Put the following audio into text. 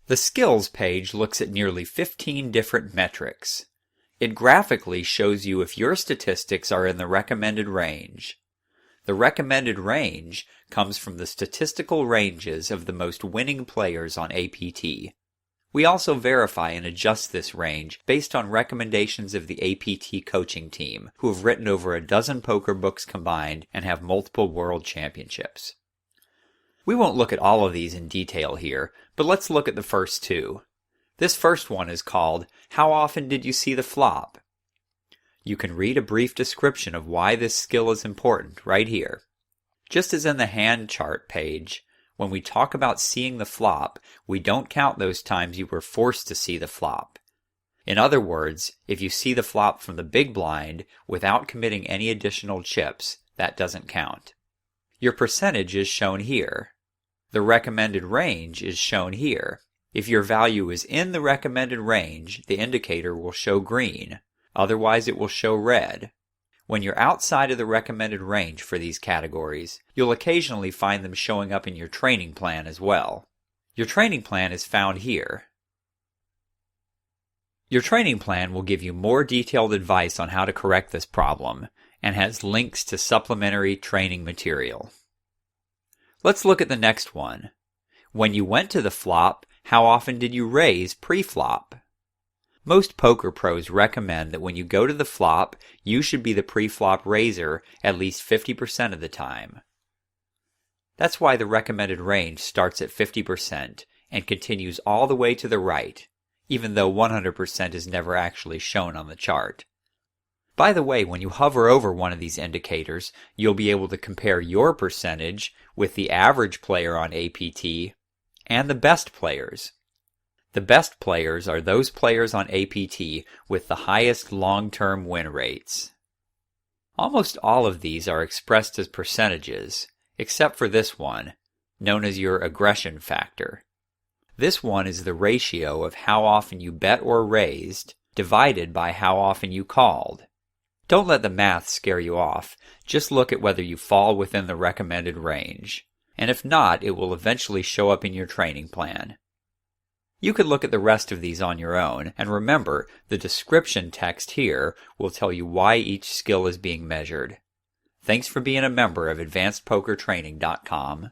The Skills page looks at nearly 15 different metrics. It graphically shows you if your statistics are in the recommended range. The recommended range comes from the statistical ranges of the most winning players on APT. We also verify and adjust this range based on recommendations of the APT coaching team, who have written over a dozen poker books combined and have multiple world championships. We won't look at all of these in detail here, but let's look at the first two. This first one is called, How Often Did You See the Flop? You can read a brief description of why this skill is important right here. Just as in the hand chart page, when we talk about seeing the flop, we don't count those times you were forced to see the flop. In other words, if you see the flop from the big blind without committing any additional chips, that doesn't count. Your percentage is shown here. The recommended range is shown here. If your value is in the recommended range, the indicator will show green. Otherwise, it will show red. When you're outside of the recommended range for these categories, you'll occasionally find them showing up in your training plan as well. Your training plan is found here. Your training plan will give you more detailed advice on how to correct this problem and has links to supplementary training material. Let's look at the next one. When you went to the flop, how often did you raise pre-flop? Most poker pros recommend that when you go to the flop, you should be the pre-flop raiser at least 50% of the time. That's why the recommended range starts at 50% and continues all the way to the right, even though 100% is never actually shown on the chart. By the way, when you hover over one of these indicators, you'll be able to compare your percentage with the average player on APT and the best players. The best players are those players on APT with the highest long-term win rates. Almost all of these are expressed as percentages, except for this one, known as your aggression factor. This one is the ratio of how often you bet or raised divided by how often you called. Don't let the math scare you off, just look at whether you fall within the recommended range. And if not, it will eventually show up in your training plan. You could look at the rest of these on your own, and remember, the description text here will tell you why each skill is being measured. Thanks for being a member of AdvancedPokerTraining.com.